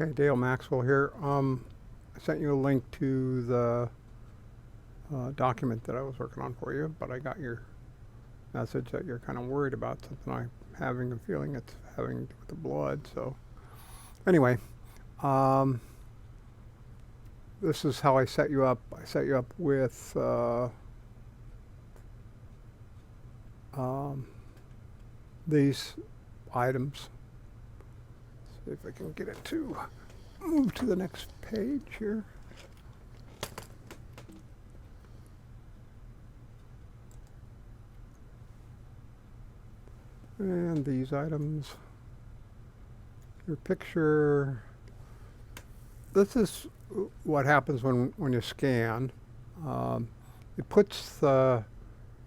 Okay, Dale Maxwell here. I sent you a link to the document that I was working on for you, but I got your message that you're kind of worried about something. I'm having a feeling it's having to do with the blood. So, anyway, um, this is how I set you up. I set you up with um, these items. See if I can get it to move to the next page here. And these items, your picture. This is what happens when you scan. It puts the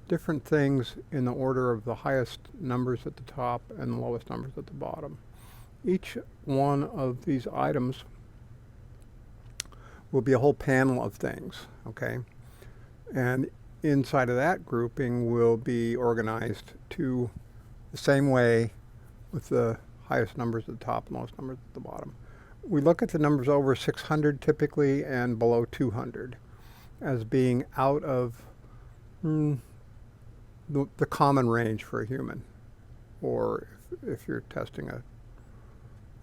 different things in the order of the highest numbers at the top and the lowest numbers at the bottom. Each one of these items will be a whole panel of things, okay? And inside of that grouping will be organized to the same way with the highest numbers at the top and lowest numbers at the bottom. We look at the numbers over 600 typically and below 200 as being out of the common range for a human, or if you're testing a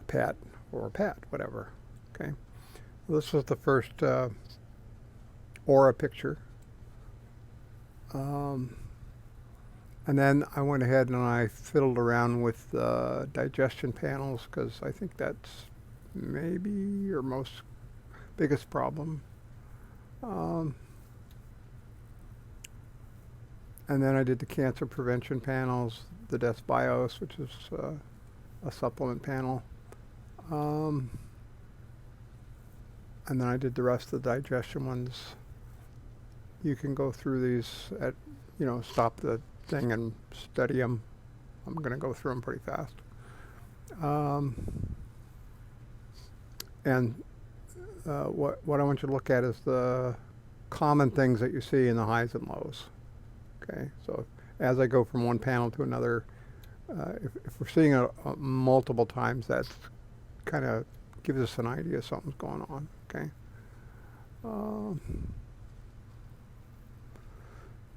pet or a pet, whatever. Okay, this was the first aura picture, and then I went ahead and I fiddled around with digestion panels because I think that's maybe your most biggest problem. And then I did the cancer prevention panels, the Death BIOS, which is a supplement panel. And then I did the rest of the digestion ones. You can go through these at, stop the thing and study them. I'm going to go through them pretty fast. And what I want you to look at is the common things that you see in the highs and lows. Okay, so as I go from one panel to another, if we're seeing it multiple times, that kind of gives us an idea something's going on. Okay.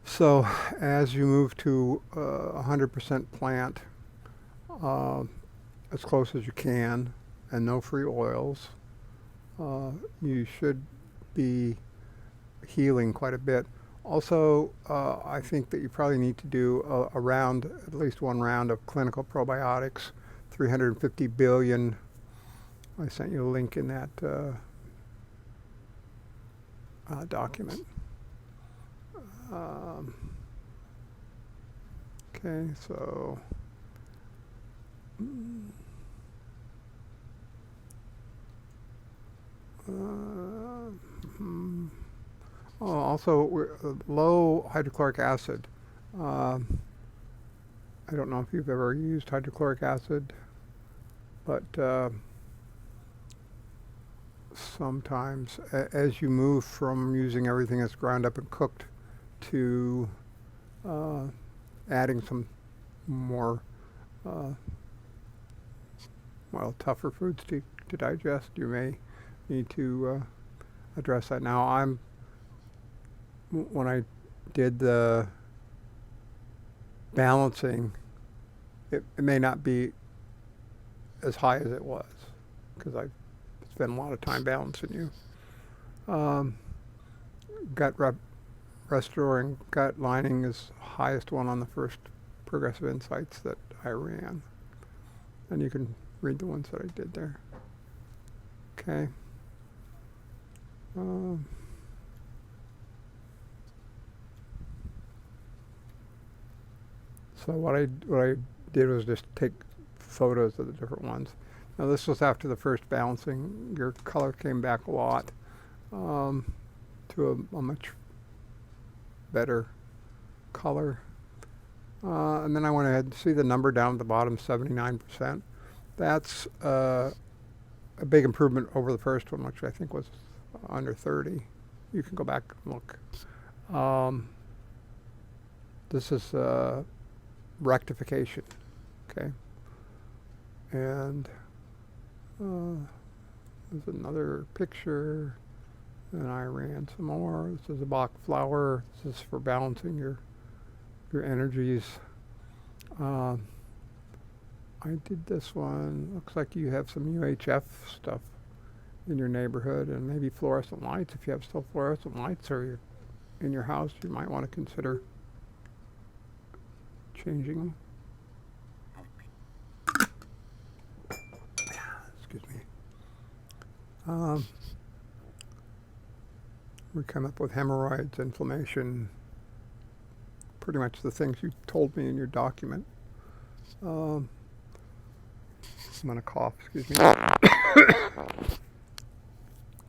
So as you move to 100% plant, as close as you can, and no free oils, you should be healing quite a bit. Also, I think that you probably need to do a round, at least one round of clinical probiotics, 350 billion. I sent you a link in that document. Okay, so also low hydrochloric acid. I don't know if you've ever used hydrochloric acid, but sometimes as you move from using everything that's ground up and cooked to adding some more tougher foods to digest, you may need to address that. Now, when I did the balancing, it may not be as high as it was because I spent a lot of time balancing you. Restoring gut lining is highest one on the first Progressive Insights that I ran, and you can read the ones that I did there. Okay. So what I did was just take photos of the different ones. Now this was after the first balancing. Your color came back a lot to a much better color. And then I went ahead and see the number down at the bottom, 79%. That's a big improvement over the first one, which I think was under 30. You can go back and look. This is rectification, okay? And There's another picture. And I ran some more. This is a Bach flower. This is for balancing your energies. Um, I did this one. Looks like you have some UHF stuff in your neighborhood, and maybe fluorescent lights. If you have still fluorescent lights or in your house, you might want to consider changing. Excuse me. We come up with hemorrhoids, inflammation, pretty much the things you told me in your document. I'm going to cough, excuse me.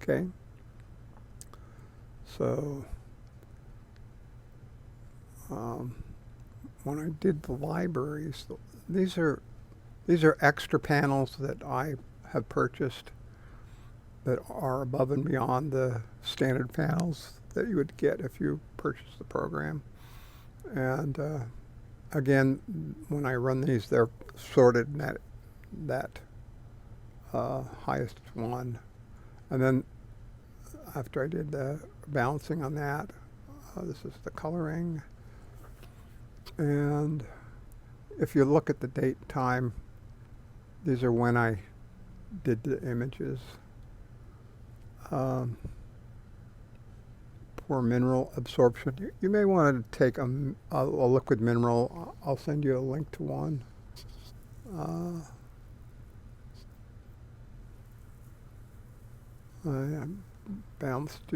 Okay. So, when I did the libraries, these are extra panels that I have purchased that are above and beyond the standard panels that you would get if you purchased the program. And again, when I run these, they're sorted in that highest one. And then after I did the balancing on that, this is the coloring. And if you look at the date and time, these are when I did the images. For mineral absorption, you may want to take a liquid mineral. I'll send you a link to one. I balanced